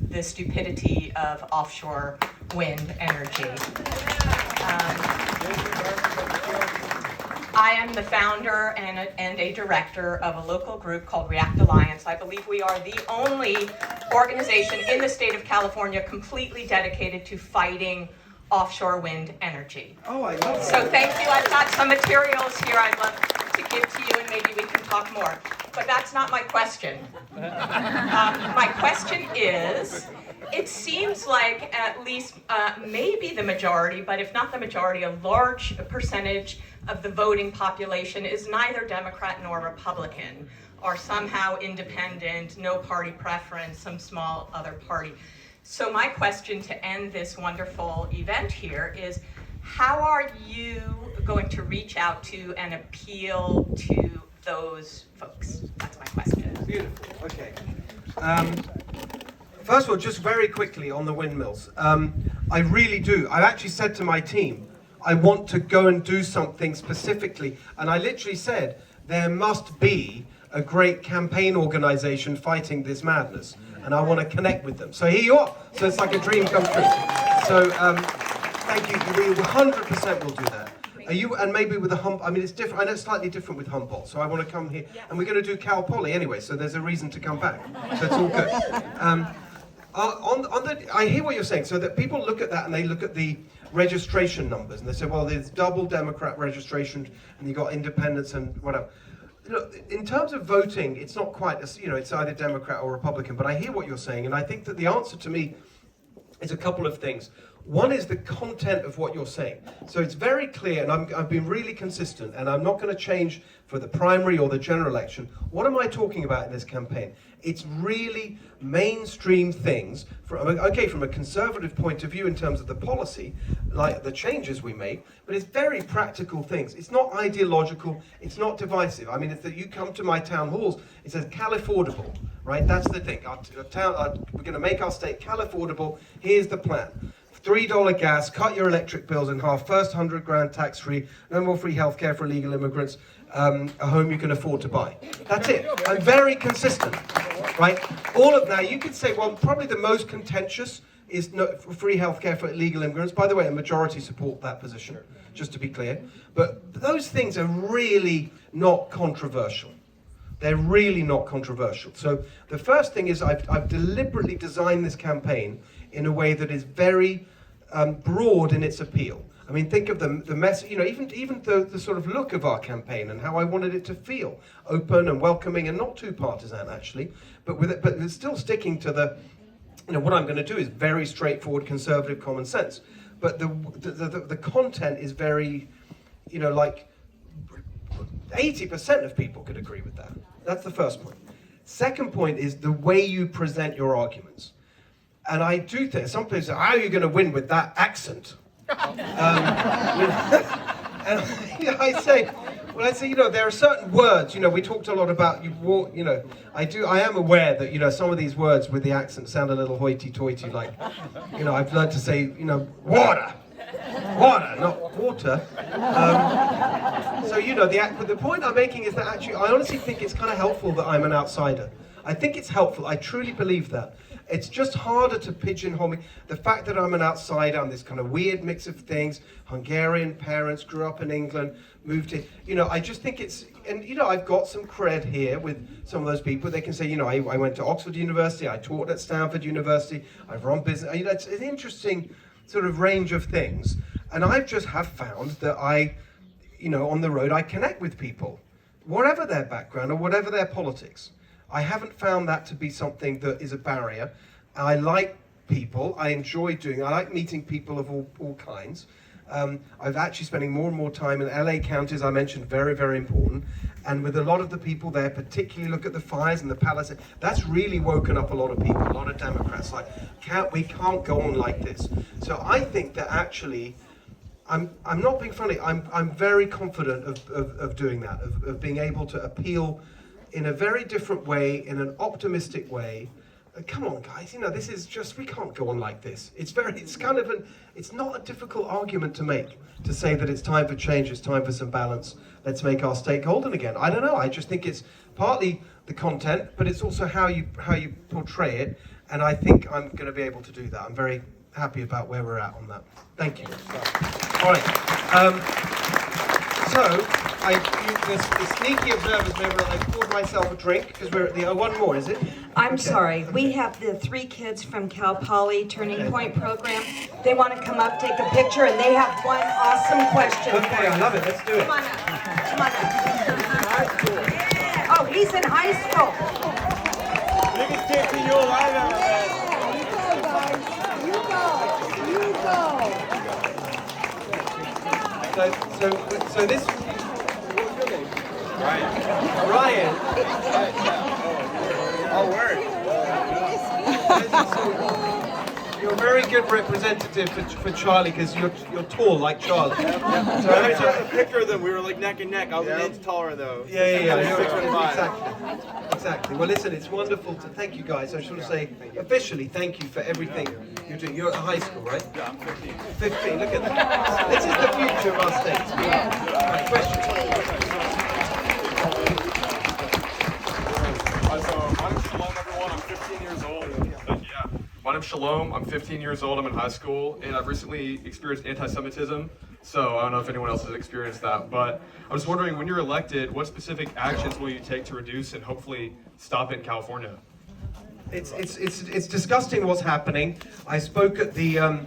The stupidity of offshore wind energy. I am the founder and a director of a local group called React Alliance. I believe we are the only organization in the state of California completely dedicated to fighting offshore wind energy. Oh, I love So thank you. I've got some materials here I'd love to give to you, and maybe we can talk more. But that's not my question. My question is, it seems like at least maybe the majority, but if not the majority, a large percentage of the voting population is neither Democrat nor Republican, or somehow independent, no party preference, some small other party. So my question to end this wonderful event here is, how are you going to reach out to and appeal to those folks? That's my question. Beautiful. Okay. First of all, just very quickly on the windmills. I really do. I've actually said to my team, I want to go and do something specifically. And I literally said, there must be a great campaign organization fighting this madness. And I want to connect with them. So here you are. So it's like a dream come true. So thank you. We 100% will do that. Are you, and maybe with a Humboldt, I mean, it's different. I know it's slightly different with Humboldt, so I want to come here. And we're going to do Cal Poly anyway, so there's a reason to come back. So it's all good. I hear what you're saying. So that people look at that and they look at the registration numbers and they say, well, there's double Democrat registration and you got independents and whatever. Look, in terms of voting, it's not quite, it's either Democrat or Republican, but I hear what you're saying, and I think that the answer to me is a couple of things. One is the content of what you're saying. So it's very clear, and I've been really consistent, and I'm not going to change for the primary or the general election. What am I talking about in this campaign? It's really mainstream things, from a conservative point of view in terms of the policy, like the changes we make, but it's very practical things. It's not ideological, it's not divisive. I mean, it's that you come to my town halls, it says Cal-affordable, right? That's the thing. We're going to make our state Cal-affordable. Here's the plan. $3 gas, cut your electric bills in half, first 100 grand tax-free, no more free healthcare for illegal immigrants, a home you can afford to buy. That's it. I'm very consistent, right? Now you could say, well, probably the most contentious is free healthcare for illegal immigrants. By the way, a majority support that position, just to be clear. But those things are really not controversial. They're really not controversial. So the first thing is I've deliberately designed this campaign in a way that is very broad in its appeal. I mean, think of the message, even the sort of look of our campaign and how I wanted it to feel, open and welcoming and not too partisan actually, but it's still sticking to the, what I'm going to do is very straightforward, conservative common sense. But the content is very, like 80% of people could agree with that. That's the first point. Second point is the way you present your arguments. And I do think, some people say, how are you going to win with that accent? And I say, there are certain words, we talked a lot about, I am aware that, some of these words with the accent sound a little hoity-toity, like, I've learned to say, water, not water. But the point I'm making is that actually, I honestly think it's kind of helpful that I'm an outsider. I think it's helpful, I truly believe that. It's just harder to pigeonhole me. The fact that I'm an outsider, I'm this kind of weird mix of things, Hungarian parents, grew up in England, moved in, I just think it's, and I've got some cred here with some of those people. They can say, I went to Oxford University, I taught at Stanford University, I've run business, it's an interesting sort of range of things. And I just have found that on the road, I connect with people, whatever their background or whatever their politics. I haven't found that to be something that is a barrier. I like people, I like meeting people of all kinds. I've actually spending more and more time in LA County, as I mentioned, very, very important. And with a lot of the people there, particularly look at the fires and the Palisades, that's really woken up a lot of people, a lot of Democrats, like, we can't go on like this. So I think that actually, I'm not being funny, I'm very confident of doing that, of being able to appeal in a very different way, in an optimistic way. Come on, guys, this is just, we can't go on like this. It's not a difficult argument to make, to say that it's time for change, it's time for some balance. Let's make our state golden again. I don't know, I just think it's partly the content, but it's also how you portray it. And I think I'm going to be able to do that. I'm very happy about where we're at on that. Thank you. All right. The sneaky observers member, I poured myself a drink because we're at the one more, is it? I'm sorry. We have the 3 kids from Cal Poly Turning Point program. They want to come up, take a picture, and they have one awesome question. Okay, I love it. Let's do it. Come on up. Come on up. Oh, he's in high school. Biggest kick in your life ever, man. So this. Ryan. Oh, word. You're a very good representative for Charlie because you're tall like Charlie. So I took a picture of them. We were like neck and neck. I was an inch taller though. Yeah. Exactly. Well, listen, it's wonderful to thank you guys. I just want to say officially thank you for everything you're doing. You're at high school, right? Yeah, I'm 15. 15. Look at that. This is the future of our state. Right, questions. My name's Shalom, I'm 15 years old, I'm in high school, and I've recently experienced anti-Semitism, so I don't know if anyone else has experienced that, but I was wondering, when you're elected, what specific actions will you take to reduce and hopefully stop it in California? It's disgusting what's happening. I spoke at the,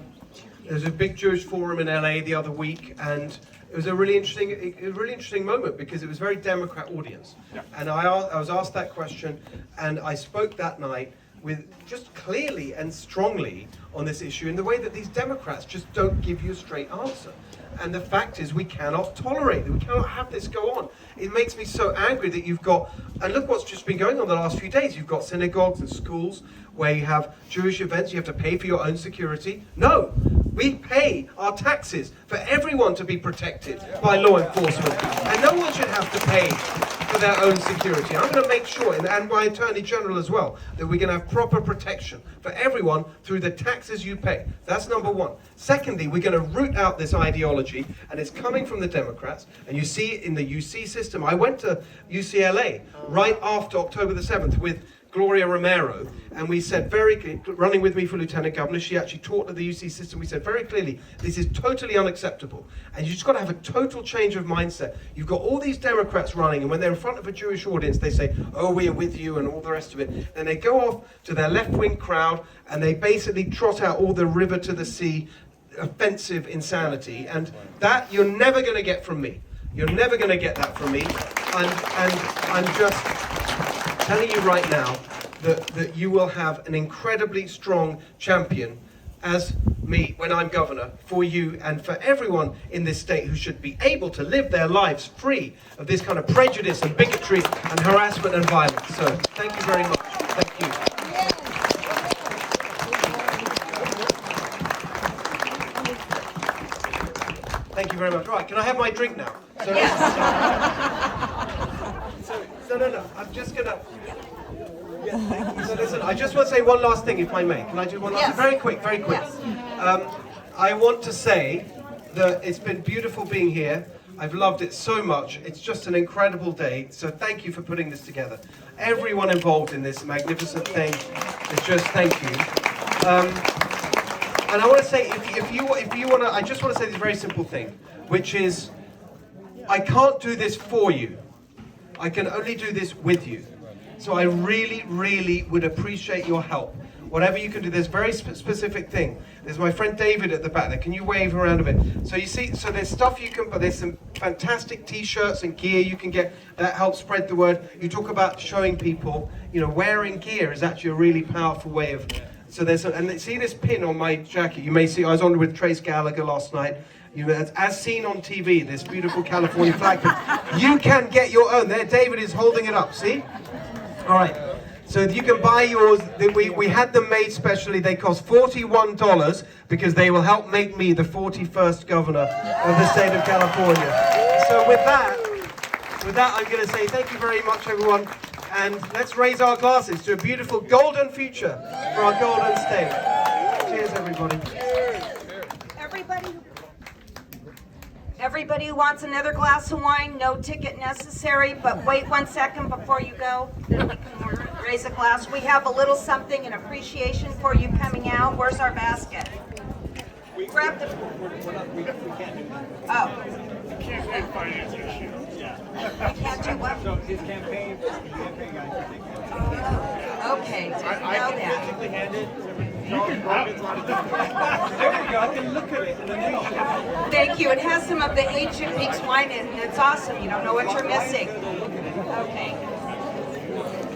there's a big Jewish forum in LA the other week, and it was a really interesting moment because it was a very Democrat audience. Yeah. And I was asked that question, and I spoke that night with just clearly and strongly on this issue in the way that these Democrats just don't give you a straight answer. And the fact is we cannot tolerate it. We cannot have this go on. It makes me so angry that you've got, and look what's just been going on the last few days. You've got synagogues and schools where you have Jewish events, you have to pay for your own security. No, we pay our taxes for everyone to be protected by law enforcement. And no one should have to pay for their own security. I'm going to make sure, and my Attorney General as well, that we're going to have proper protection for everyone through the taxes you pay. That's number one. Secondly, we're going to root out this ideology, and it's coming from the Democrats, and you see it in the UC system. I went to UCLA right after October the 7th with Gloria Romero, and we said running with me for Lieutenant Governor, she actually taught at the UC system, we said very clearly, this is totally unacceptable. And you just got to have a total change of mindset. You've got all these Democrats running, and when they're in front of a Jewish audience, they say, oh, we are with you, and all the rest of it. Then they go off to their left-wing crowd, and they basically trot out all the river to the sea, offensive insanity. And that you're never going to get from me. You're never going to get that from me. And I'm just telling you right now that you will have an incredibly strong champion as me when I'm governor for you and for everyone in this state who should be able to live their lives free of this kind of prejudice and bigotry and harassment and violence. So thank you very much. Thank you. Thank you very much. Right, can I have my drink now? So, no. I'm just gonna. So listen, I just want to say one last thing, if I may. Can I do one last thing? Very quick, very quick. Yes. I want to say that it's been beautiful being here. I've loved it so much. It's just an incredible day. So thank you for putting this together. Everyone involved in this magnificent thing, it's just thank you. And I want to say, if you want to, I just want to say this very simple thing, which is, I can't do this for you. I can only do this with you. So I really, really would appreciate your help. Whatever you can do, there's a very specific thing. There's my friend David at the back there. Can you wave around a bit? So you see, so there's stuff you can, but there's some fantastic t-shirts and gear you can get that helps spread the word. You talk about showing people, wearing gear is actually a really powerful way of, so there's, and see this pin on my jacket. You may see, I was on with Trace Gallagher last night. As seen on TV, this beautiful California flag pin. You can get your own. There, David is holding it up, see? All right, so you can buy yours. We had them made specially. They cost $41 because they will help make me the 41st governor of the state of California. So with that, I'm going to say thank you very much, everyone, and let's raise our glasses to a beautiful golden future for our golden state. Cheers, everybody. Everybody who wants another glass of wine, no ticket necessary, but wait 1 second before you go. Then we can order it. raise a glass. We have a little something in appreciation for you coming out. Where's our basket? Grab the. We can't do that. Oh. We can't finance issue. We can't do what? So his campaign guys. Okay, didn't know that. Physically hand it. You can have it. There you go. I can look at it and then Thank you. It has some of the ancient Peaks wine in it. It's awesome. You don't know what you're missing. Okay.